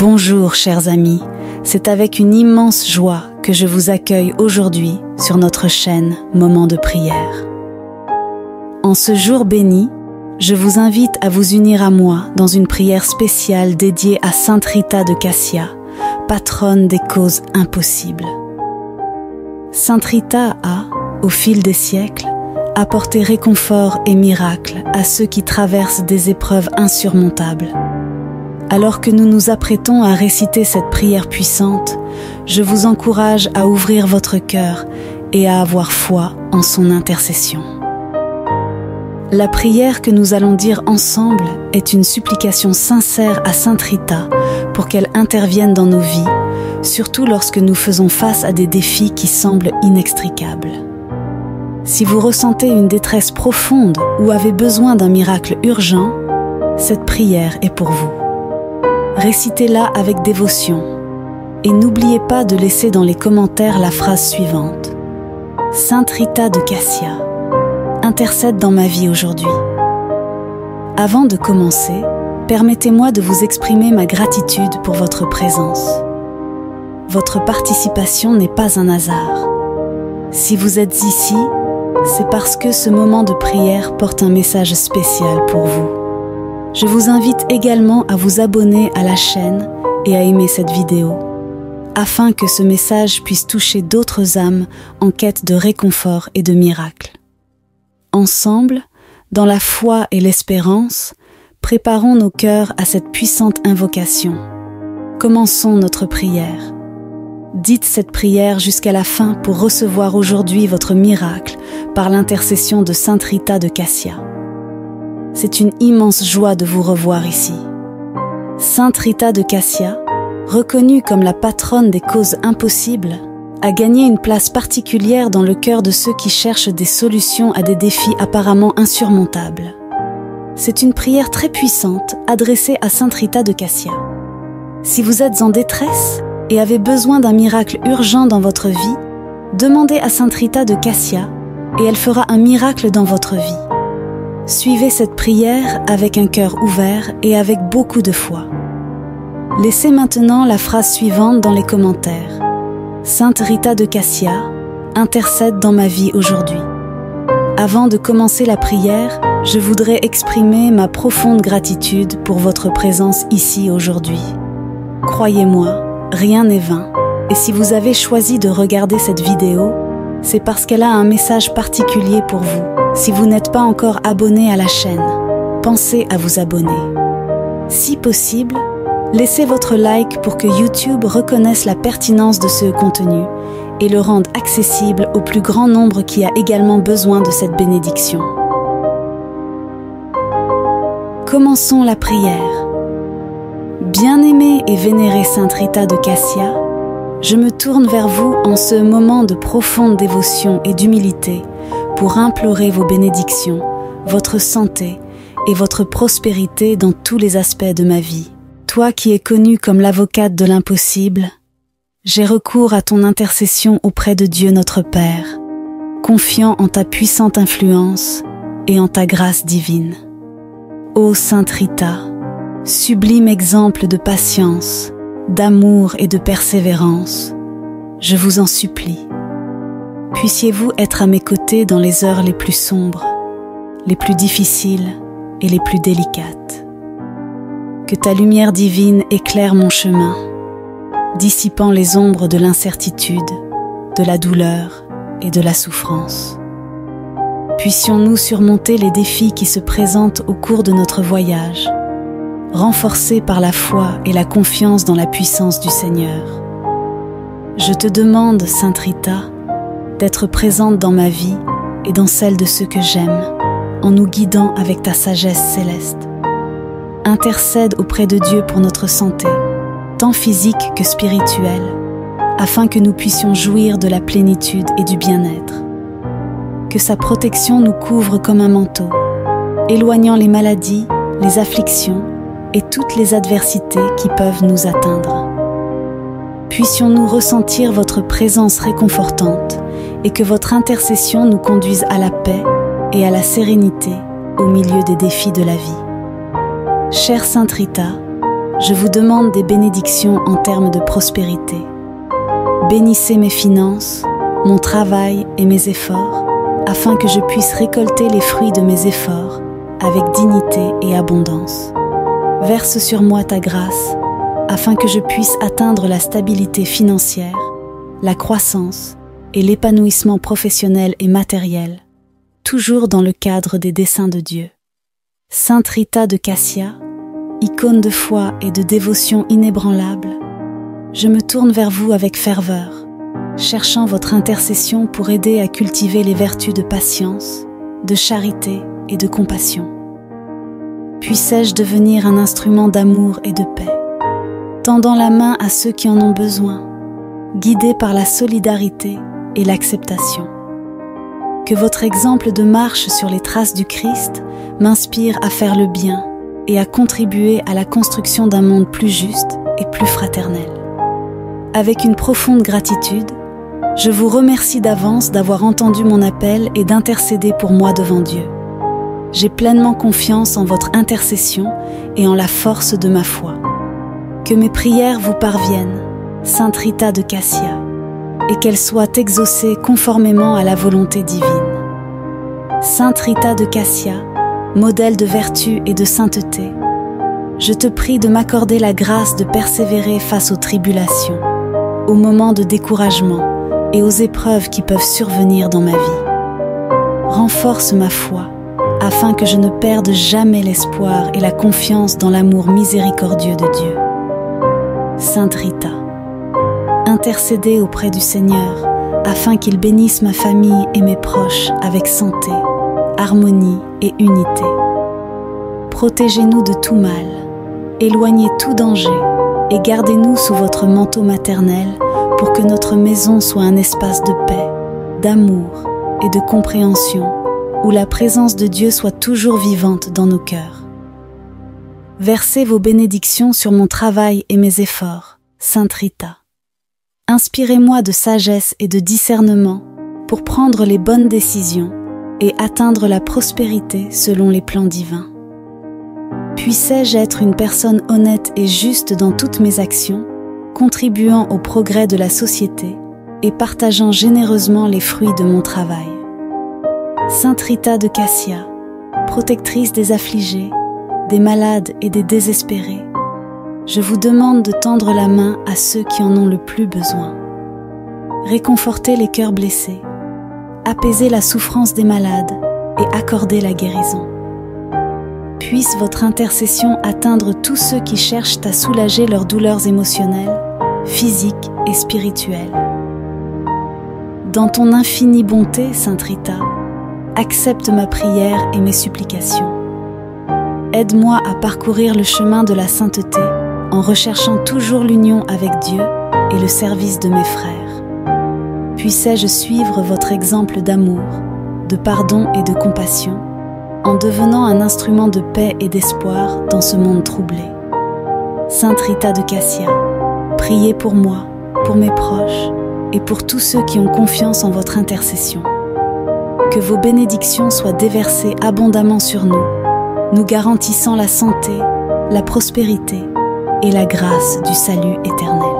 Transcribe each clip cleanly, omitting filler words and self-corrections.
Bonjour chers amis, c'est avec une immense joie que je vous accueille aujourd'hui sur notre chaîne Moment de prière. En ce jour béni, je vous invite à vous unir à moi dans une prière spéciale dédiée à Sainte Rita de Cassia, patronne des causes impossibles. Sainte Rita a, au fil des siècles, apporté réconfort et miracle à ceux qui traversent des épreuves insurmontables. Alors que nous nous apprêtons à réciter cette prière puissante, je vous encourage à ouvrir votre cœur et à avoir foi en son intercession. La prière que nous allons dire ensemble est une supplication sincère à Sainte Rita pour qu'elle intervienne dans nos vies, surtout lorsque nous faisons face à des défis qui semblent inextricables. Si vous ressentez une détresse profonde ou avez besoin d'un miracle urgent, cette prière est pour vous. Récitez-la avec dévotion et n'oubliez pas de laisser dans les commentaires la phrase suivante. Sainte Rita de Cassia, intercède dans ma vie aujourd'hui. Avant de commencer, permettez-moi de vous exprimer ma gratitude pour votre présence. Votre participation n'est pas un hasard. Si vous êtes ici, c'est parce que ce moment de prière porte un message spécial pour vous. Je vous invite également à vous abonner à la chaîne et à aimer cette vidéo, afin que ce message puisse toucher d'autres âmes en quête de réconfort et de miracles. Ensemble, dans la foi et l'espérance, préparons nos cœurs à cette puissante invocation. Commençons notre prière. Dites cette prière jusqu'à la fin pour recevoir aujourd'hui votre miracle par l'intercession de Sainte Rita de Cassia. C'est une immense joie de vous revoir ici. Sainte Rita de Cassia, reconnue comme la patronne des causes impossibles, a gagné une place particulière dans le cœur de ceux qui cherchent des solutions à des défis apparemment insurmontables. C'est une prière très puissante adressée à Sainte Rita de Cassia. Si vous êtes en détresse et avez besoin d'un miracle urgent dans votre vie, demandez à Sainte Rita de Cassia et elle fera un miracle dans votre vie. Suivez cette prière avec un cœur ouvert et avec beaucoup de foi. Laissez maintenant la phrase suivante dans les commentaires. Sainte Rita de Cassia, intercède dans ma vie aujourd'hui. Avant de commencer la prière, je voudrais exprimer ma profonde gratitude pour votre présence ici aujourd'hui. Croyez-moi, rien n'est vain, et si vous avez choisi de regarder cette vidéo, c'est parce qu'elle a un message particulier pour vous. Si vous n'êtes pas encore abonné à la chaîne, pensez à vous abonner. Si possible, laissez votre like pour que YouTube reconnaisse la pertinence de ce contenu et le rende accessible au plus grand nombre qui a également besoin de cette bénédiction. Commençons la prière. Bien-aimée et vénérée Sainte Rita de Cassia, je me tourne vers vous en ce moment de profonde dévotion et d'humilité pour implorer vos bénédictions, votre santé et votre prospérité dans tous les aspects de ma vie. Toi qui es connue comme l'avocate de l'impossible, j'ai recours à ton intercession auprès de Dieu notre Père, confiant en ta puissante influence et en ta grâce divine. Ô Sainte Rita, sublime exemple de patience, d'amour et de persévérance, je vous en supplie. Puissiez-vous être à mes côtés dans les heures les plus sombres, les plus difficiles et les plus délicates. Que ta lumière divine éclaire mon chemin, dissipant les ombres de l'incertitude, de la douleur et de la souffrance. Puissions-nous surmonter les défis qui se présentent au cours de notre voyage, renforcés par la foi et la confiance dans la puissance du Seigneur. Je te demande, Sainte Rita, d'être présente dans ma vie et dans celle de ceux que j'aime, en nous guidant avec ta sagesse céleste. Intercède auprès de Dieu pour notre santé, tant physique que spirituelle, afin que nous puissions jouir de la plénitude et du bien-être. Que sa protection nous couvre comme un manteau, éloignant les maladies, les afflictions et toutes les adversités qui peuvent nous atteindre. Puissions-nous ressentir votre présence réconfortante et que votre intercession nous conduise à la paix et à la sérénité au milieu des défis de la vie. Chère Sainte Rita, je vous demande des bénédictions en termes de prospérité. Bénissez mes finances, mon travail et mes efforts, afin que je puisse récolter les fruits de mes efforts avec dignité et abondance. Verse sur moi ta grâce, afin que je puisse atteindre la stabilité financière, la croissance et l'épanouissement professionnel et matériel, toujours dans le cadre des desseins de Dieu. Sainte Rita de Cassia, icône de foi et de dévotion inébranlable, je me tourne vers vous avec ferveur, cherchant votre intercession pour aider à cultiver les vertus de patience, de charité et de compassion. Puissais-je devenir un instrument d'amour et de paix, tendant la main à ceux qui en ont besoin, guidé par la solidarité et l'acceptation. Que votre exemple de marche sur les traces du Christ m'inspire à faire le bien et à contribuer à la construction d'un monde plus juste et plus fraternel. Avec une profonde gratitude, je vous remercie d'avance d'avoir entendu mon appel et d'intercéder pour moi devant Dieu. J'ai pleinement confiance en votre intercession et en la force de ma foi. Que mes prières vous parviennent, Sainte Rita de Cassia, et qu'elles soient exaucées conformément à la volonté divine. Sainte Rita de Cassia, modèle de vertu et de sainteté, je te prie de m'accorder la grâce de persévérer face aux tribulations, aux moments de découragement et aux épreuves qui peuvent survenir dans ma vie. Renforce ma foi, afin que je ne perde jamais l'espoir et la confiance dans l'amour miséricordieux de Dieu. Sainte Rita, intercédez auprès du Seigneur, afin qu'il bénisse ma famille et mes proches avec santé, harmonie et unité. Protégez-nous de tout mal, éloignez tout danger et gardez-nous sous votre manteau maternel pour que notre maison soit un espace de paix, d'amour et de compréhension où la présence de Dieu soit toujours vivante dans nos cœurs. Versez vos bénédictions sur mon travail et mes efforts, Sainte Rita. Inspirez-moi de sagesse et de discernement pour prendre les bonnes décisions et atteindre la prospérité selon les plans divins. Puissais-je être une personne honnête et juste dans toutes mes actions, contribuant au progrès de la société et partageant généreusement les fruits de mon travail. Sainte Rita de Cassia, protectrice des affligés, des malades et des désespérés, je vous demande de tendre la main à ceux qui en ont le plus besoin. Réconfortez les cœurs blessés, apaisez la souffrance des malades et accordez la guérison. Puisse votre intercession atteindre tous ceux qui cherchent à soulager leurs douleurs émotionnelles, physiques et spirituelles. Dans ton infinie bonté, Sainte Rita, accepte ma prière et mes supplications. Aide-moi à parcourir le chemin de la sainteté en recherchant toujours l'union avec Dieu et le service de mes frères. Puissais-je suivre votre exemple d'amour, de pardon et de compassion, en devenant un instrument de paix et d'espoir dans ce monde troublé. Sainte Rita de Cassia, priez pour moi, pour mes proches et pour tous ceux qui ont confiance en votre intercession. Que vos bénédictions soient déversées abondamment sur nous, nous garantissant la santé, la prospérité et la grâce du salut éternel.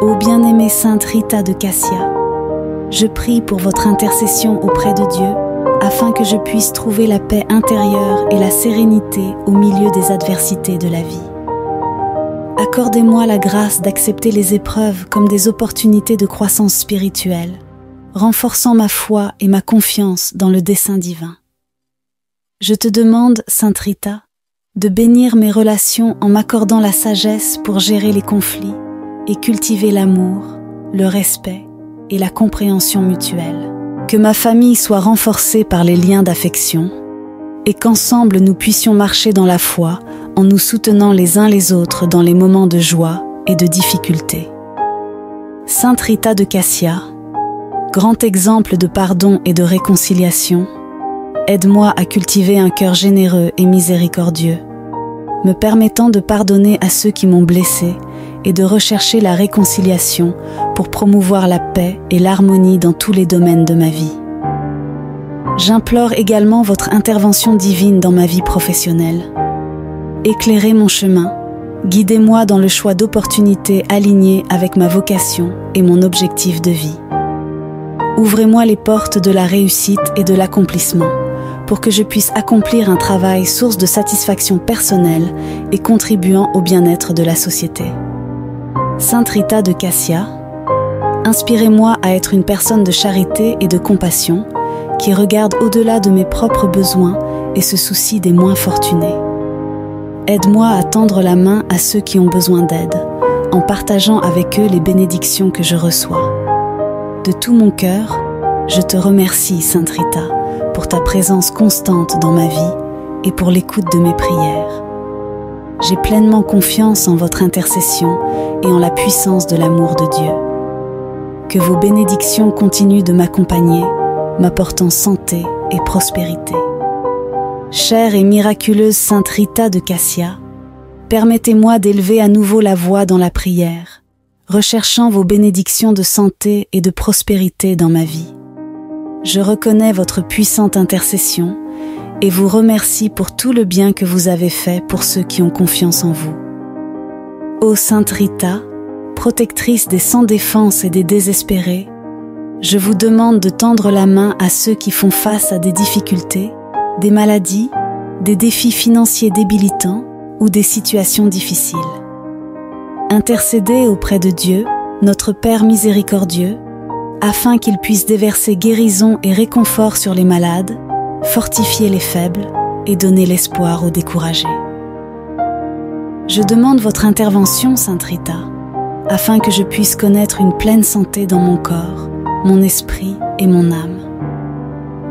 Ô bien-aimée Sainte Rita de Cassia, je prie pour votre intercession auprès de Dieu afin que je puisse trouver la paix intérieure et la sérénité au milieu des adversités de la vie. Accordez-moi la grâce d'accepter les épreuves comme des opportunités de croissance spirituelle, renforçant ma foi et ma confiance dans le dessein divin. Je te demande, Sainte Rita, de bénir mes relations en m'accordant la sagesse pour gérer les conflits et cultiver l'amour, le respect et la compréhension mutuelle. Que ma famille soit renforcée par les liens d'affection et qu'ensemble nous puissions marcher dans la foi en nous soutenant les uns les autres dans les moments de joie et de difficulté. Sainte Rita de Cassia, grand exemple de pardon et de réconciliation, aide-moi à cultiver un cœur généreux et miséricordieux, me permettant de pardonner à ceux qui m'ont blessé et de rechercher la réconciliation pour promouvoir la paix et l'harmonie dans tous les domaines de ma vie. J'implore également votre intervention divine dans ma vie professionnelle. Éclairez mon chemin Guidez-moi dans le choix d'opportunités alignées avec ma vocation et mon objectif de vie. Ouvrez-moi les portes de la réussite et de l'accomplissement pour que je puisse accomplir un travail source de satisfaction personnelle et contribuant au bien-être de la société. Sainte Rita de Cassia, inspirez-moi à être une personne de charité et de compassion qui regarde au-delà de mes propres besoins et se soucie des moins fortunés. Aide-moi à tendre la main à ceux qui ont besoin d'aide, en partageant avec eux les bénédictions que je reçois. De tout mon cœur, je te remercie, Sainte Rita, pour ta présence constante dans ma vie et pour l'écoute de mes prières. J'ai pleinement confiance en votre intercession et en la puissance de l'amour de Dieu. Que vos bénédictions continuent de m'accompagner, m'apportant santé et prospérité. Chère et miraculeuse Sainte Rita de Cassia, permettez-moi d'élever à nouveau la voix dans la prière, recherchant vos bénédictions de santé et de prospérité dans ma vie. Je reconnais votre puissante intercession et vous remercie pour tout le bien que vous avez fait pour ceux qui ont confiance en vous. Ô Sainte Rita, protectrice des sans défense et des désespérés, je vous demande de tendre la main à ceux qui font face à des difficultés, des maladies, des défis financiers débilitants ou des situations difficiles. Intercédez auprès de Dieu, notre Père miséricordieux, afin qu'il puisse déverser guérison et réconfort sur les malades, fortifier les faibles et donner l'espoir aux découragés. Je demande votre intervention, Sainte Rita, afin que je puisse connaître une pleine santé dans mon corps, mon esprit et mon âme.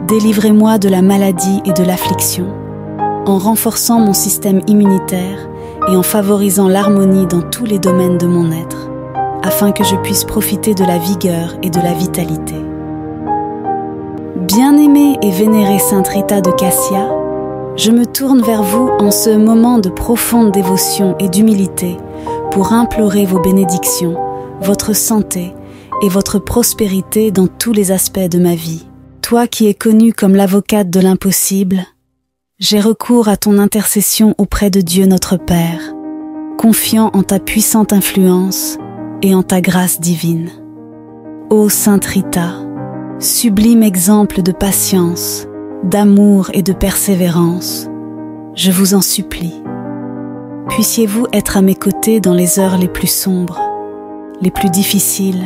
Délivrez-moi de la maladie et de l'affliction, en renforçant mon système immunitaire et en favorisant l'harmonie dans tous les domaines de mon être, afin que je puisse profiter de la vigueur et de la vitalité. Bien-aimée et vénérée Sainte Rita de Cassia, je me tourne vers vous en ce moment de profonde dévotion et d'humilité pour implorer vos bénédictions, votre santé et votre prospérité dans tous les aspects de ma vie. Toi qui es connue comme l'avocate de l'impossible, j'ai recours à ton intercession auprès de Dieu notre Père, confiant en ta puissante influence et en ta grâce divine. Ô Sainte Rita, sublime exemple de patience, d'amour et de persévérance, je vous en supplie. Puissiez-vous être à mes côtés dans les heures les plus sombres, les plus difficiles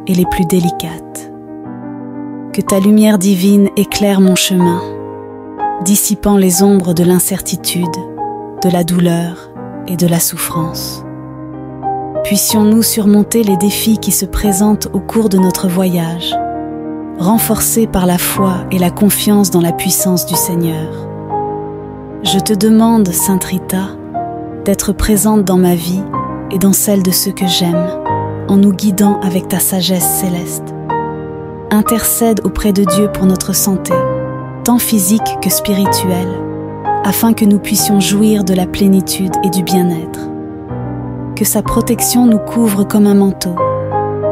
et les plus délicates. Que ta lumière divine éclaire mon chemin, dissipant les ombres de l'incertitude, de la douleur et de la souffrance. Puissions-nous surmonter les défis qui se présentent au cours de notre voyage, renforcés par la foi et la confiance dans la puissance du Seigneur. Je te demande, Sainte Rita, d'être présente dans ma vie et dans celle de ceux que j'aime, en nous guidant avec ta sagesse céleste. Intercède auprès de Dieu pour notre santé, tant physique que spirituelle, afin que nous puissions jouir de la plénitude et du bien-être. Que sa protection nous couvre comme un manteau,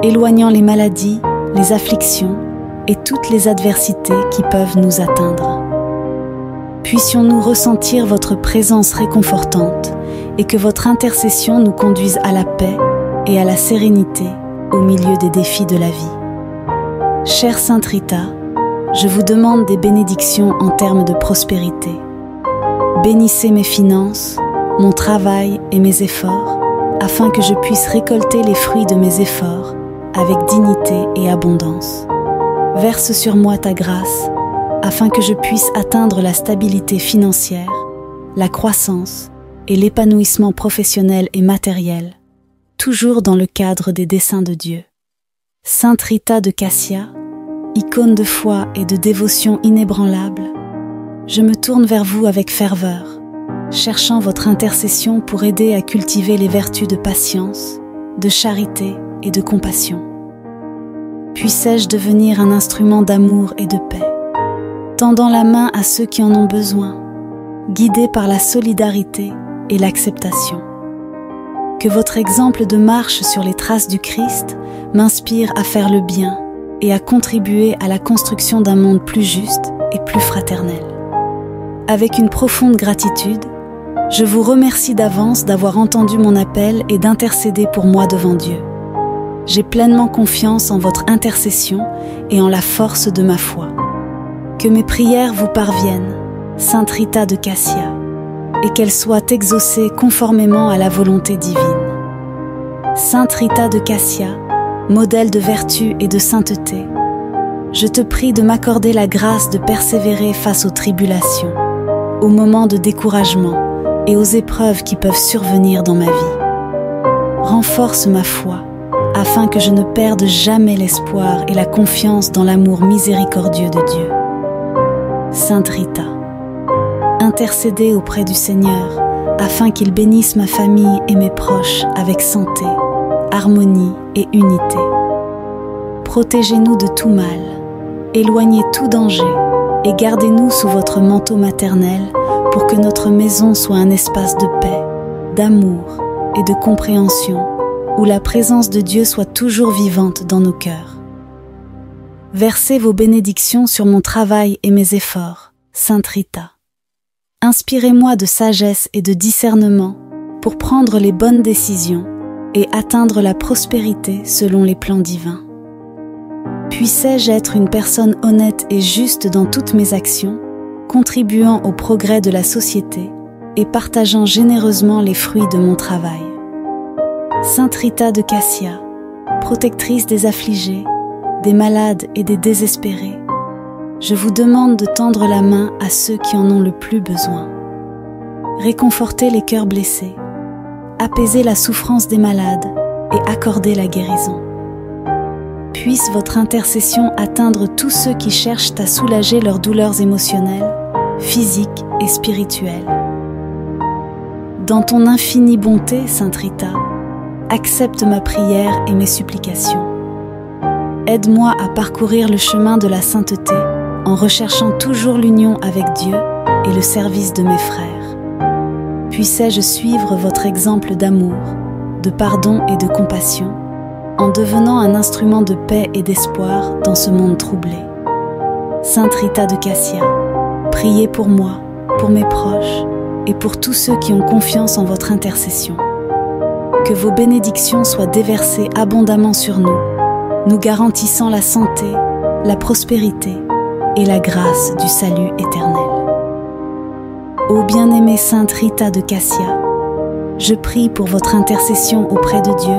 éloignant les maladies, les afflictions et toutes les adversités qui peuvent nous atteindre. Puissions-nous ressentir votre présence réconfortante et que votre intercession nous conduise à la paix et à la sérénité au milieu des défis de la vie. Chère Sainte Rita, je vous demande des bénédictions en termes de prospérité. Bénissez mes finances, mon travail et mes efforts, afin que je puisse récolter les fruits de mes efforts avec dignité et abondance. Verse sur moi ta grâce, afin que je puisse atteindre la stabilité financière, la croissance et l'épanouissement professionnel et matériel, toujours dans le cadre des desseins de Dieu. Sainte Rita de Cassia, icône de foi et de dévotion inébranlable, je me tourne vers vous avec ferveur, cherchant votre intercession pour aider à cultiver les vertus de patience, de charité et de compassion. Puissais-je devenir un instrument d'amour et de paix, tendant la main à ceux qui en ont besoin, guidé par la solidarité et l'acceptation. Que votre exemple de marche sur les traces du Christ m'inspire à faire le bien et à contribuer à la construction d'un monde plus juste et plus fraternel. Avec une profonde gratitude, Je vous remercie d'avance d'avoir entendu mon appel et d'intercéder pour moi devant Dieu. J'ai pleinement confiance en votre intercession et en la force de ma foi. Que mes prières vous parviennent, Sainte Rita de Cassia, et qu'elles soient exaucées conformément à la volonté divine. Sainte Rita de Cassia, modèle de vertu et de sainteté, je te prie de m'accorder la grâce de persévérer face aux tribulations, aux moments de découragement et aux épreuves qui peuvent survenir dans ma vie. Renforce ma foi, afin que je ne perde jamais l'espoir et la confiance dans l'amour miséricordieux de Dieu. Sainte Rita, intercédez auprès du Seigneur, afin qu'il bénisse ma famille et mes proches avec santé, harmonie et unité. Protégez-nous de tout mal, éloignez tout danger et gardez-nous sous votre manteau maternel pour que notre maison soit un espace de paix, d'amour et de compréhension, où la présence de Dieu soit toujours vivante dans nos cœurs. Versez vos bénédictions sur mon travail et mes efforts, Sainte Rita. Inspirez-moi de sagesse et de discernement pour prendre les bonnes décisions et atteindre la prospérité selon les plans divins. Puissais-je être une personne honnête et juste dans toutes mes actions, contribuant au progrès de la société et partageant généreusement les fruits de mon travail. Sainte Rita de Cassia, protectrice des affligés, des malades et des désespérés, je vous demande de tendre la main à ceux qui en ont le plus besoin. Réconfortez les cœurs blessés, apaisez la souffrance des malades et accordez la guérison. Puisse votre intercession atteindre tous ceux qui cherchent à soulager leurs douleurs émotionnelles, physiques et spirituelles. Dans ton infinie bonté, Sainte Rita, accepte ma prière et mes supplications. Aide-moi à parcourir le chemin de la sainteté en recherchant toujours l'union avec Dieu et le service de mes frères. Puissais-je suivre votre exemple d'amour, de pardon et de compassion, en devenant un instrument de paix et d'espoir dans ce monde troublé. Sainte Rita de Cassia, priez pour moi, pour mes proches et pour tous ceux qui ont confiance en votre intercession. Que vos bénédictions soient déversées abondamment sur nous, nous garantissant la santé, la prospérité et la grâce du salut éternel. Ô bien-aimée Sainte Rita de Cassia, je prie pour votre intercession auprès de Dieu,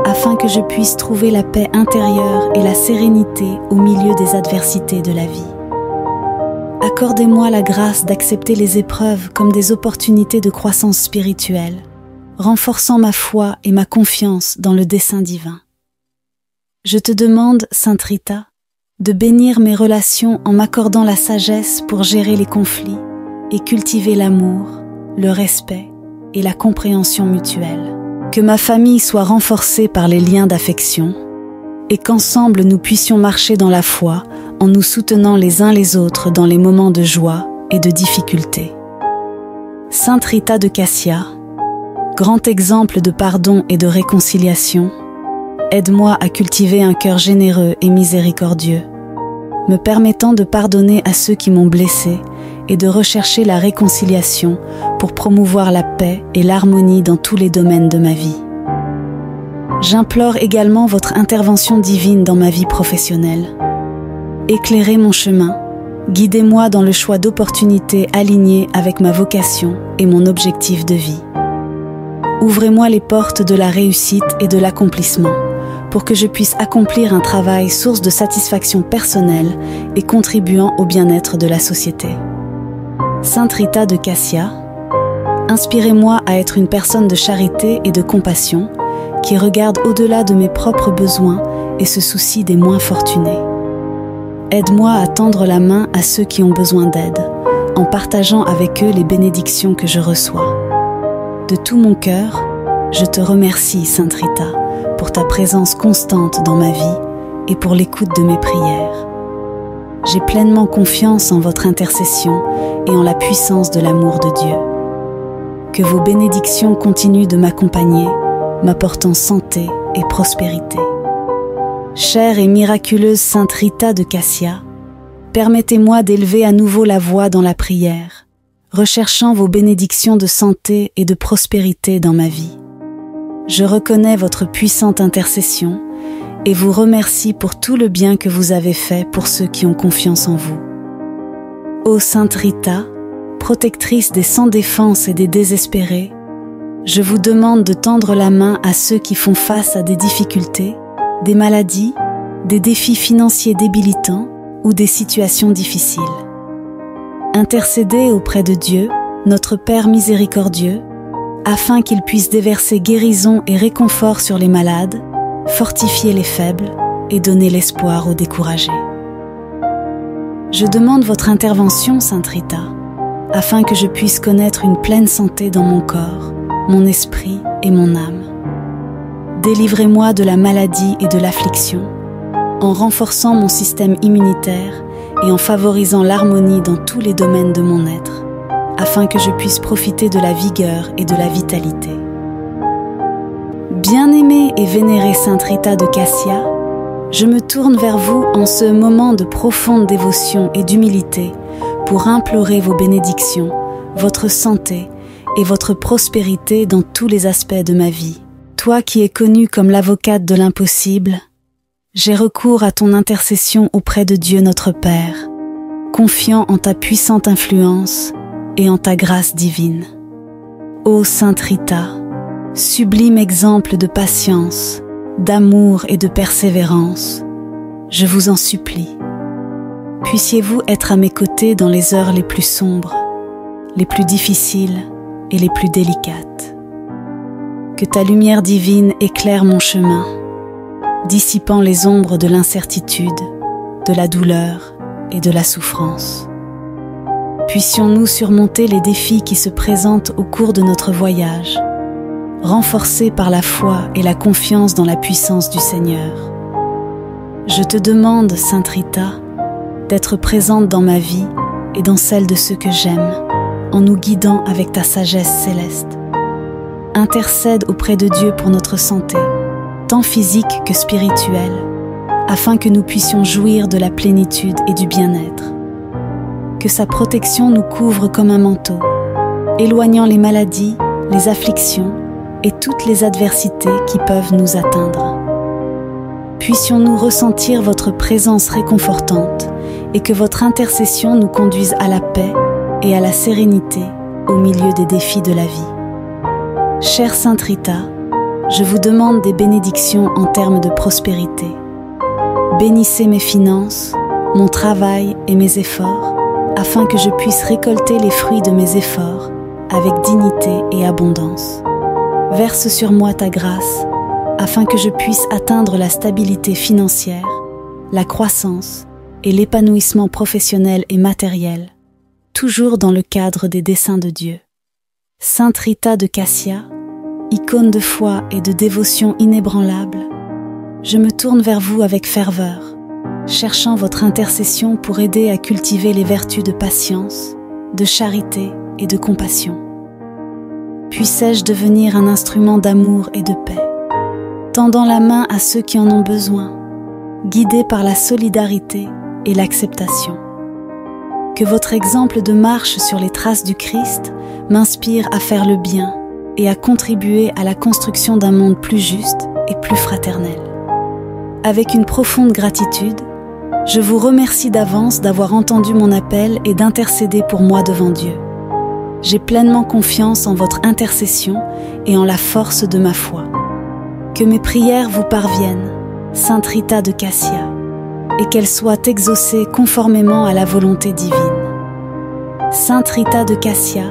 afin que je puisse trouver la paix intérieure et la sérénité au milieu des adversités de la vie. Accordez-moi la grâce d'accepter les épreuves comme des opportunités de croissance spirituelle, renforçant ma foi et ma confiance dans le dessein divin. Je te demande, Sainte Rita, de bénir mes relations en m'accordant la sagesse pour gérer les conflits et cultiver l'amour, le respect et la compréhension mutuelle. Que ma famille soit renforcée par les liens d'affection et qu'ensemble nous puissions marcher dans la foi en nous soutenant les uns les autres dans les moments de joie et de difficulté. Sainte Rita de Cassia, grand exemple de pardon et de réconciliation, aide-moi à cultiver un cœur généreux et miséricordieux, me permettant de pardonner à ceux qui m'ont blessé et de rechercher la réconciliation pour promouvoir la paix et l'harmonie dans tous les domaines de ma vie. J'implore également votre intervention divine dans ma vie professionnelle. Éclairez mon chemin, guidez-moi dans le choix d'opportunités alignées avec ma vocation et mon objectif de vie. Ouvrez-moi les portes de la réussite et de l'accomplissement pour que je puisse accomplir un travail source de satisfaction personnelle et contribuant au bien-être de la société. Sainte Rita de Cassia, inspirez-moi à être une personne de charité et de compassion qui regarde au-delà de mes propres besoins et se soucie des moins fortunés. Aide-moi à tendre la main à ceux qui ont besoin d'aide, en partageant avec eux les bénédictions que je reçois. De tout mon cœur, je te remercie, Sainte Rita, pour ta présence constante dans ma vie et pour l'écoute de mes prières. J'ai pleinement confiance en votre intercession et en la puissance de l'amour de Dieu. Que vos bénédictions continuent de m'accompagner, m'apportant santé et prospérité. Chère et miraculeuse Sainte Rita de Cassia, permettez-moi d'élever à nouveau la voix dans la prière, recherchant vos bénédictions de santé et de prospérité dans ma vie. Je reconnais votre puissante intercession et vous remercie pour tout le bien que vous avez fait pour ceux qui ont confiance en vous. Ô Sainte Rita, protectrice des sans défense et des désespérés, je vous demande de tendre la main à ceux qui font face à des difficultés, des maladies, des défis financiers débilitants ou des situations difficiles. Intercédez auprès de Dieu, notre Père miséricordieux, afin qu'il puisse déverser guérison et réconfort sur les malades, fortifier les faibles et donner l'espoir aux découragés. Je demande votre intervention, Sainte Rita, afin que je puisse connaître une pleine santé dans mon corps, mon esprit et mon âme. Délivrez-moi de la maladie et de l'affliction, en renforçant mon système immunitaire et en favorisant l'harmonie dans tous les domaines de mon être, afin que je puisse profiter de la vigueur et de la vitalité. Bien-aimée et vénérée Sainte Rita de Cassia, je me tourne vers vous en ce moment de profonde dévotion et d'humilité pour implorer vos bénédictions, votre santé et votre prospérité dans tous les aspects de ma vie. Toi qui es connue comme l'avocate de l'impossible, j'ai recours à ton intercession auprès de Dieu notre Père, confiant en ta puissante influence et en ta grâce divine. Ô Sainte Rita, sublime exemple de patience, d'amour et de persévérance, je vous en supplie. Puissiez-vous être à mes côtés dans les heures les plus sombres, les plus difficiles et les plus délicates. Que ta lumière divine éclaire mon chemin, dissipant les ombres de l'incertitude, de la douleur et de la souffrance. Puissions-nous surmonter les défis qui se présentent au cours de notre voyage, renforcés par la foi et la confiance dans la puissance du Seigneur. Je te demande, Sainte Rita, d'être présente dans ma vie et dans celle de ceux que j'aime, en nous guidant avec ta sagesse céleste. Intercède auprès de Dieu pour notre santé, tant physique que spirituelle, afin que nous puissions jouir de la plénitude et du bien-être. Que sa protection nous couvre comme un manteau, éloignant les maladies, les afflictions et toutes les adversités qui peuvent nous atteindre. Puissions-nous ressentir votre présence réconfortante et que votre intercession nous conduise à la paix et à la sérénité au milieu des défis de la vie. Chère Sainte Rita, je vous demande des bénédictions en termes de prospérité. Bénissez mes finances, mon travail et mes efforts, afin que je puisse récolter les fruits de mes efforts avec dignité et abondance. Verse sur moi ta grâce, afin que je puisse atteindre la stabilité financière, la croissance et l'épanouissement professionnel et matériel, toujours dans le cadre des desseins de Dieu. Sainte Rita de Cassia, icône de foi et de dévotion inébranlable, je me tourne vers vous avec ferveur, cherchant votre intercession pour aider à cultiver les vertus de patience, de charité et de compassion. Puissais-je devenir un instrument d'amour et de paix, tendant la main à ceux qui en ont besoin, guidé par la solidarité et l'acceptation. Que votre exemple de marche sur les traces du Christ m'inspire à faire le bien et à contribuer à la construction d'un monde plus juste et plus fraternel. Avec une profonde gratitude, je vous remercie d'avance d'avoir entendu mon appel et d'intercéder pour moi devant Dieu. J'ai pleinement confiance en votre intercession et en la force de ma foi. Que mes prières vous parviennent, Sainte Rita de Cassia, et qu'elles soient exaucées conformément à la volonté divine. Sainte Rita de Cassia,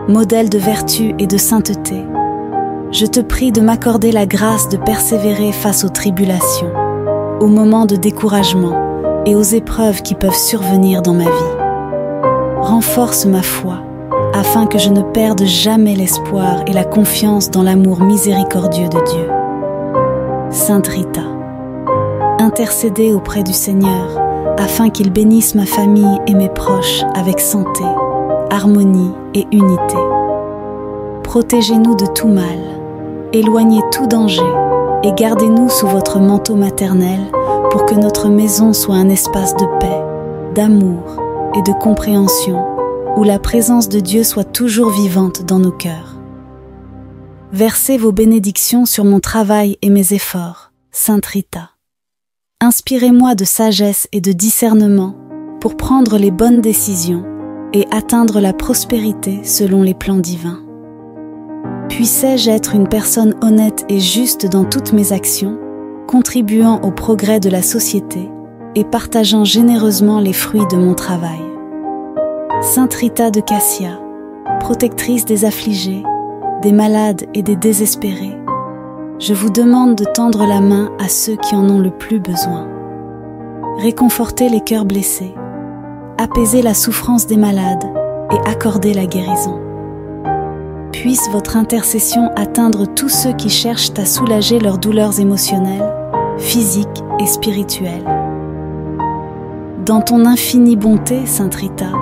modèle de vertu et de sainteté, je te prie de m'accorder la grâce de persévérer face aux tribulations, aux moments de découragement et aux épreuves qui peuvent survenir dans ma vie. Renforce ma foi, afin que je ne perde jamais l'espoir et la confiance dans l'amour miséricordieux de Dieu. Sainte Rita, intercédez auprès du Seigneur, afin qu'il bénisse ma famille et mes proches avec santé, harmonie et unité. Protégez-nous de tout mal, éloignez tout danger et gardez-nous sous votre manteau maternel pour que notre maison soit un espace de paix, d'amour et de compréhension, où la présence de Dieu soit toujours vivante dans nos cœurs. Versez vos bénédictions sur mon travail et mes efforts, Sainte Rita. Inspirez-moi de sagesse et de discernement pour prendre les bonnes décisions et atteindre la prospérité selon les plans divins. Puissais-je être une personne honnête et juste dans toutes mes actions, contribuant au progrès de la société et partageant généreusement les fruits de mon travail. Sainte Rita de Cassia, protectrice des affligés, des malades et des désespérés, je vous demande de tendre la main à ceux qui en ont le plus besoin. Réconfortez les cœurs blessés, apaisez la souffrance des malades et accordez la guérison. Puisse votre intercession atteindre tous ceux qui cherchent à soulager leurs douleurs émotionnelles, physiques et spirituelles. Dans ton infinie bonté, Sainte Rita,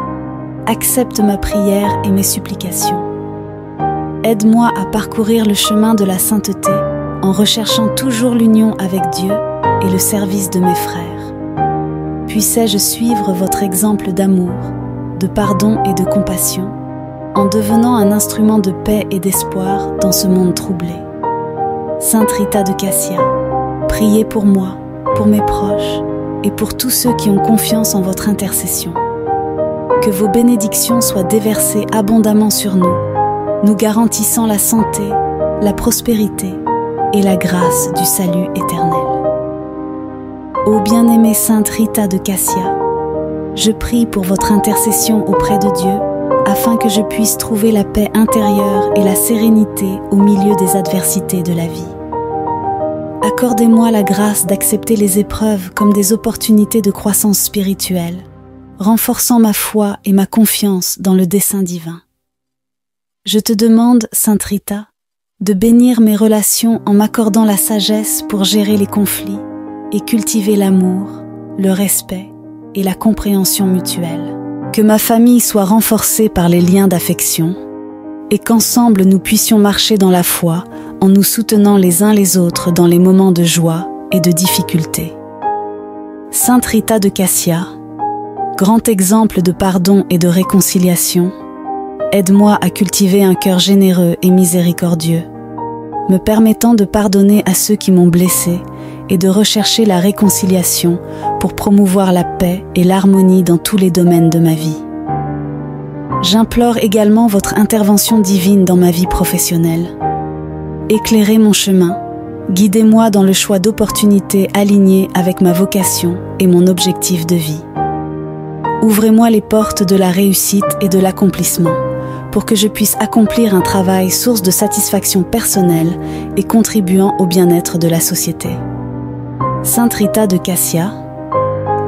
accepte ma prière et mes supplications. Aide-moi à parcourir le chemin de la sainteté en recherchant toujours l'union avec Dieu et le service de mes frères. Puissais-je suivre votre exemple d'amour, de pardon et de compassion, en devenant un instrument de paix et d'espoir dans ce monde troublé. Sainte Rita de Cassia, priez pour moi, pour mes proches et pour tous ceux qui ont confiance en votre intercession. Que vos bénédictions soient déversées abondamment sur nous, nous garantissant la santé, la prospérité et la grâce du salut éternel. Ô bien-aimée Sainte Rita de Cassia, je prie pour votre intercession auprès de Dieu afin que je puisse trouver la paix intérieure et la sérénité au milieu des adversités de la vie. Accordez-moi la grâce d'accepter les épreuves comme des opportunités de croissance spirituelle, renforçant ma foi et ma confiance dans le dessein divin. Je te demande, Sainte Rita, de bénir mes relations en m'accordant la sagesse pour gérer les conflits et cultiver l'amour, le respect et la compréhension mutuelle. Que ma famille soit renforcée par les liens d'affection et qu'ensemble nous puissions marcher dans la foi en nous soutenant les uns les autres dans les moments de joie et de difficulté. Sainte Rita de Cassia, grand exemple de pardon et de réconciliation, aide-moi à cultiver un cœur généreux et miséricordieux, me permettant de pardonner à ceux qui m'ont blessé et de rechercher la réconciliation pour promouvoir la paix et l'harmonie dans tous les domaines de ma vie. J'implore également votre intervention divine dans ma vie professionnelle. Éclairez mon chemin, guidez-moi dans le choix d'opportunités alignées avec ma vocation et mon objectif de vie. Ouvrez-moi les portes de la réussite et de l'accomplissement pour que je puisse accomplir un travail source de satisfaction personnelle et contribuant au bien-être de la société. Sainte Rita de Cassia,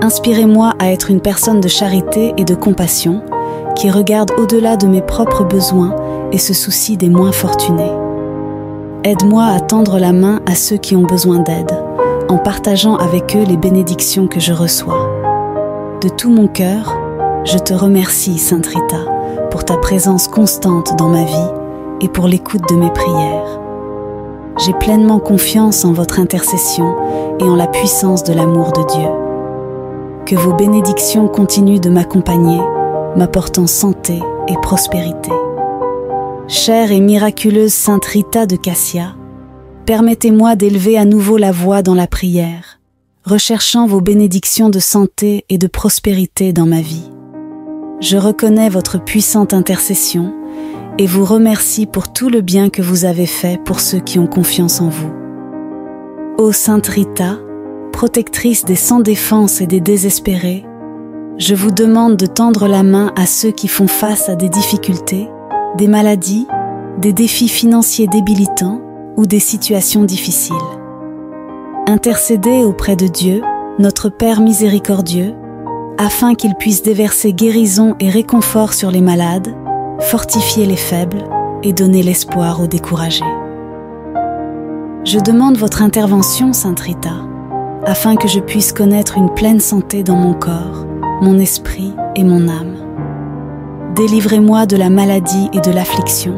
inspirez-moi à être une personne de charité et de compassion qui regarde au-delà de mes propres besoins et se soucie des moins fortunés. Aide-moi à tendre la main à ceux qui ont besoin d'aide, en partageant avec eux les bénédictions que je reçois. De tout mon cœur, je te remercie, Sainte Rita, pour ta présence constante dans ma vie et pour l'écoute de mes prières. J'ai pleinement confiance en votre intercession et en la puissance de l'amour de Dieu. Que vos bénédictions continuent de m'accompagner, m'apportant santé et prospérité. Chère et miraculeuse Sainte Rita de Cassia, permettez-moi d'élever à nouveau la voix dans la prière, recherchant vos bénédictions de santé et de prospérité dans ma vie. Je reconnais votre puissante intercession et vous remercie pour tout le bien que vous avez fait pour ceux qui ont confiance en vous. Ô Sainte Rita, protectrice des sans défense et des désespérés, je vous demande de tendre la main à ceux qui font face à des difficultés, des maladies, des défis financiers débilitants ou des situations difficiles. Intercédez auprès de Dieu, notre Père miséricordieux, afin qu'il puisse déverser guérison et réconfort sur les malades, fortifier les faibles et donner l'espoir aux découragés. Je demande votre intervention, Sainte Rita, afin que je puisse connaître une pleine santé dans mon corps, mon esprit et mon âme. Délivrez-moi de la maladie et de l'affliction,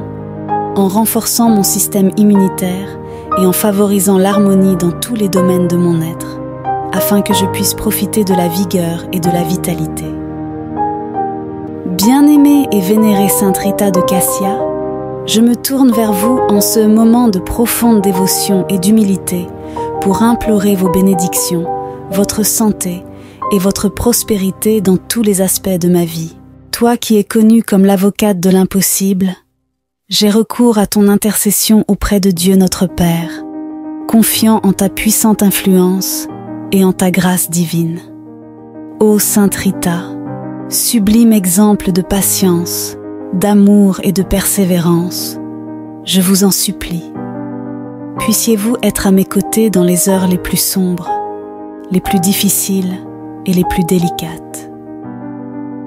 en renforçant mon système immunitaire et en favorisant l'harmonie dans tous les domaines de mon être, afin que je puisse profiter de la vigueur et de la vitalité. Bien-aimée et vénérée Sainte Rita de Cassia, je me tourne vers vous en ce moment de profonde dévotion et d'humilité pour implorer vos bénédictions, votre santé et votre prospérité dans tous les aspects de ma vie. Toi qui es connue comme l'avocate de l'impossible, j'ai recours à ton intercession auprès de Dieu notre Père, confiant en ta puissante influence et en ta grâce divine. Ô Sainte Rita, sublime exemple de patience, d'amour et de persévérance, je vous en supplie. Puissiez-vous être à mes côtés dans les heures les plus sombres, les plus difficiles et les plus délicates.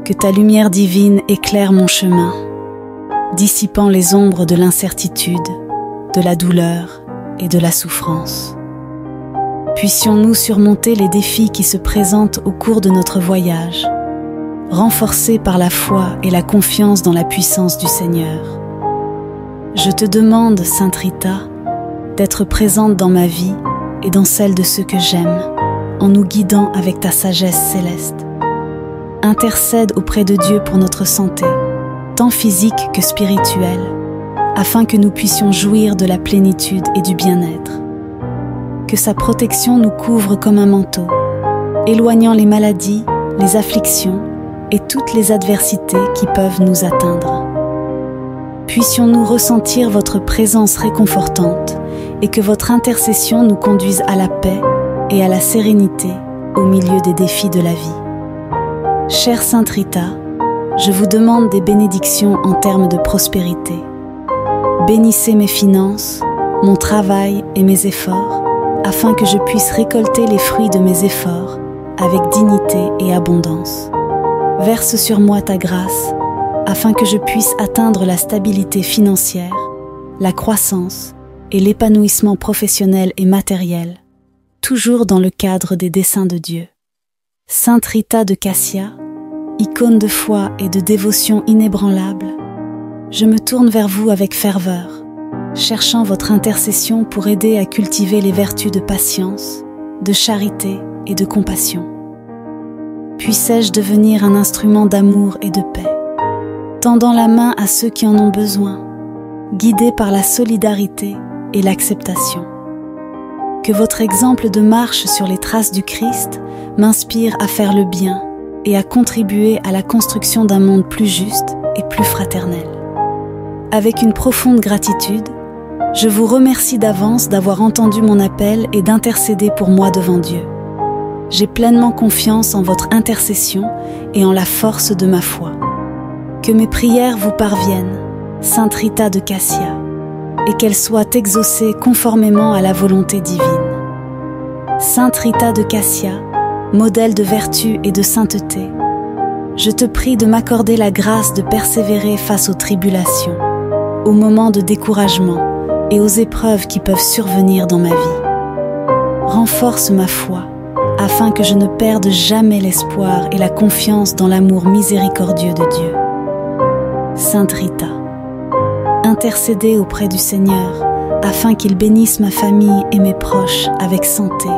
Que ta lumière divine éclaire mon chemin, dissipant les ombres de l'incertitude, de la douleur et de la souffrance. Puissions-nous surmonter les défis qui se présentent au cours de notre voyage, renforcés par la foi et la confiance dans la puissance du Seigneur. Je te demande, Sainte Rita, d'être présente dans ma vie et dans celle de ceux que j'aime, en nous guidant avec ta sagesse céleste. Intercède auprès de Dieu pour notre santé, tant physique que spirituelle, afin que nous puissions jouir de la plénitude et du bien-être. Que sa protection nous couvre comme un manteau, éloignant les maladies, les afflictions et toutes les adversités qui peuvent nous atteindre. Puissions-nous ressentir votre présence réconfortante et que votre intercession nous conduise à la paix et à la sérénité au milieu des défis de la vie. Chère Sainte Rita, je vous demande des bénédictions en termes de prospérité. Bénissez mes finances, mon travail et mes efforts, afin que je puisse récolter les fruits de mes efforts avec dignité et abondance. Verse sur moi ta grâce, afin que je puisse atteindre la stabilité financière, la croissance et l'épanouissement professionnel et matériel, toujours dans le cadre des desseins de Dieu. Sainte Rita de Cassia, icône de foi et de dévotion inébranlable, je me tourne vers vous avec ferveur, cherchant votre intercession pour aider à cultiver les vertus de patience, de charité et de compassion. Puissais-je devenir un instrument d'amour et de paix, tendant la main à ceux qui en ont besoin, guidé par la solidarité et l'acceptation. Que votre exemple de marche sur les traces du Christ m'inspire à faire le bien et à contribuer à la construction d'un monde plus juste et plus fraternel. Avec une profonde gratitude, je vous remercie d'avance d'avoir entendu mon appel et d'intercéder pour moi devant Dieu. J'ai pleinement confiance en votre intercession et en la force de ma foi. Que mes prières vous parviennent, Sainte Rita de Cassia, et qu'elles soient exaucées conformément à la volonté divine. Sainte Rita de Cassia, modèle de vertu et de sainteté, je te prie de m'accorder la grâce de persévérer face aux tribulations, aux moments de découragement et aux épreuves qui peuvent survenir dans ma vie. Renforce ma foi, afin que je ne perde jamais l'espoir et la confiance dans l'amour miséricordieux de Dieu. Sainte Rita, intercédez auprès du Seigneur, afin qu'il bénisse ma famille et mes proches avec santé,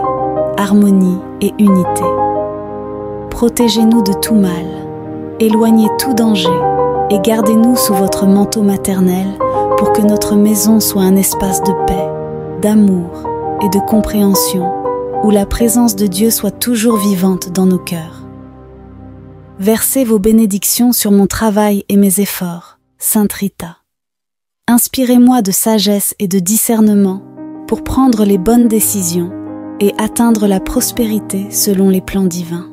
harmonie et unité. Protégez-nous de tout mal, éloignez tout danger et gardez-nous sous votre manteau maternel pour que notre maison soit un espace de paix, d'amour et de compréhension où la présence de Dieu soit toujours vivante dans nos cœurs. Versez vos bénédictions sur mon travail et mes efforts, Sainte Rita. Inspirez-moi de sagesse et de discernement pour prendre les bonnes décisions et atteindre la prospérité selon les plans divins.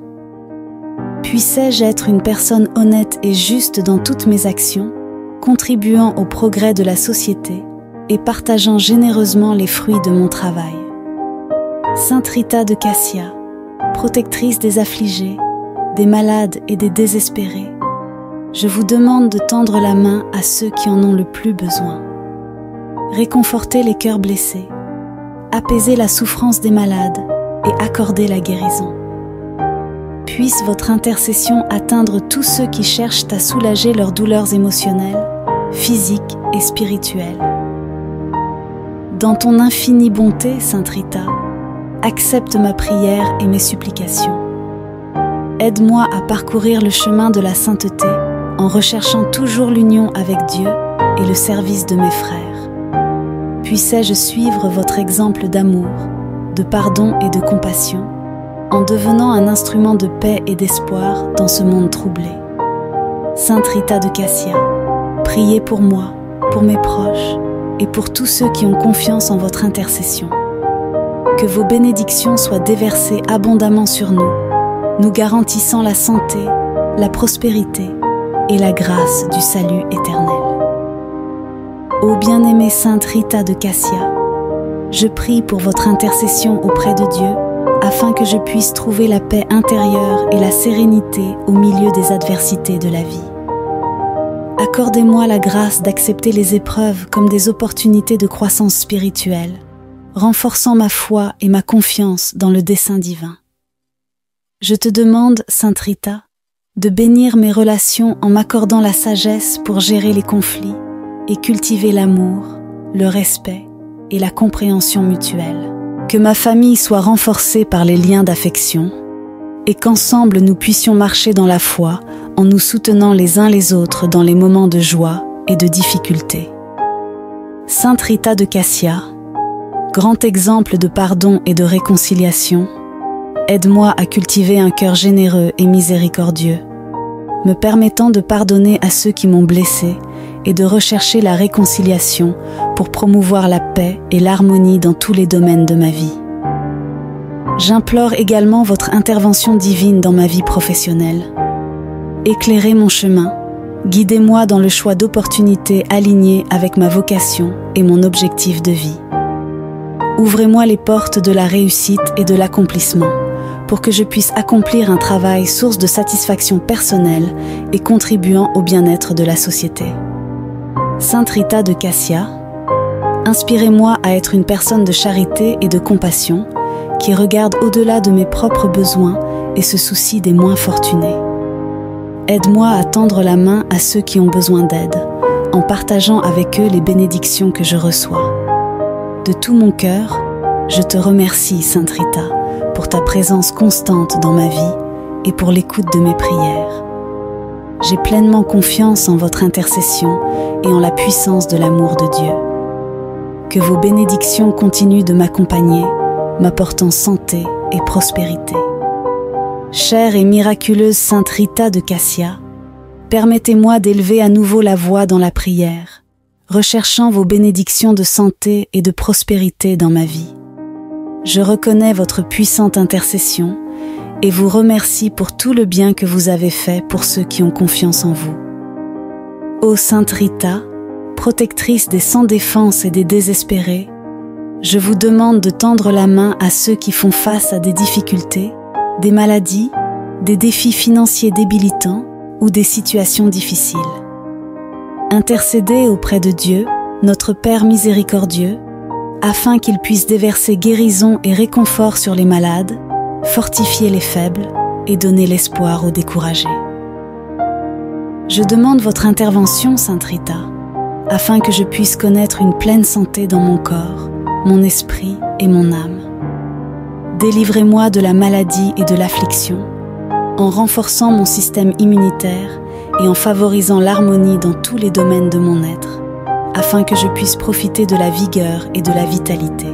Puissais-je être une personne honnête et juste dans toutes mes actions, contribuant au progrès de la société et partageant généreusement les fruits de mon travail. Sainte Rita de Cassia, protectrice des affligés, des malades et des désespérés, je vous demande de tendre la main à ceux qui en ont le plus besoin. Réconfortez les cœurs blessés, apaisez la souffrance des malades et accordez la guérison. Puisse votre intercession atteindre tous ceux qui cherchent à soulager leurs douleurs émotionnelles, physiques et spirituelles. Dans ton infinie bonté, Sainte Rita, accepte ma prière et mes supplications. Aide-moi à parcourir le chemin de la sainteté en recherchant toujours l'union avec Dieu et le service de mes frères. Puissais-je suivre votre exemple d'amour, de pardon et de compassion, en devenant un instrument de paix et d'espoir dans ce monde troublé. Sainte Rita de Cassia, priez pour moi, pour mes proches et pour tous ceux qui ont confiance en votre intercession. Que vos bénédictions soient déversées abondamment sur nous, nous garantissant la santé, la prospérité et la grâce du salut éternel. Ô bien-aimée Sainte Rita de Cassia, je prie pour votre intercession auprès de Dieu afin que je puisse trouver la paix intérieure et la sérénité au milieu des adversités de la vie. Accordez-moi la grâce d'accepter les épreuves comme des opportunités de croissance spirituelle, renforçant ma foi et ma confiance dans le dessein divin. Je te demande, Sainte Rita, de bénir mes relations en m'accordant la sagesse pour gérer les conflits et cultiver l'amour, le respect et la compréhension mutuelle. Que ma famille soit renforcée par les liens d'affection et qu'ensemble nous puissions marcher dans la foi en nous soutenant les uns les autres dans les moments de joie et de difficulté. Sainte Rita de Cassia, grand exemple de pardon et de réconciliation, aide-moi à cultiver un cœur généreux et miséricordieux, me permettant de pardonner à ceux qui m'ont blessé et de rechercher la réconciliation pour promouvoir la paix et l'harmonie dans tous les domaines de ma vie. J'implore également votre intervention divine dans ma vie professionnelle. Éclairez mon chemin, guidez-moi dans le choix d'opportunités alignées avec ma vocation et mon objectif de vie. Ouvrez-moi les portes de la réussite et de l'accomplissement pour que je puisse accomplir un travail source de satisfaction personnelle et contribuant au bien-être de la société. Sainte Rita de Cassia, inspirez-moi à être une personne de charité et de compassion qui regarde au-delà de mes propres besoins et se soucie des moins fortunés. Aide-moi à tendre la main à ceux qui ont besoin d'aide, en partageant avec eux les bénédictions que je reçois. De tout mon cœur, je te remercie, Sainte Rita, pour ta présence constante dans ma vie et pour l'écoute de mes prières. J'ai pleinement confiance en votre intercession et en la puissance de l'amour de Dieu. Que vos bénédictions continuent de m'accompagner, m'apportant santé et prospérité. Chère et miraculeuse Sainte Rita de Cassia, permettez-moi d'élever à nouveau la voix dans la prière, recherchant vos bénédictions de santé et de prospérité dans ma vie. Je reconnais votre puissante intercession et vous remercie pour tout le bien que vous avez fait pour ceux qui ont confiance en vous. Ô Sainte Rita, protectrice des sans défense et des désespérés, je vous demande de tendre la main à ceux qui font face à des difficultés, des maladies, des défis financiers débilitants ou des situations difficiles. Intercédez auprès de Dieu, notre Père miséricordieux, afin qu'il puisse déverser guérison et réconfort sur les malades, fortifier les faibles et donner l'espoir aux découragés. Je demande votre intervention, Sainte Rita, afin que je puisse connaître une pleine santé dans mon corps, mon esprit et mon âme. Délivrez-moi de la maladie et de l'affliction, en renforçant mon système immunitaire et en favorisant l'harmonie dans tous les domaines de mon être, afin que je puisse profiter de la vigueur et de la vitalité.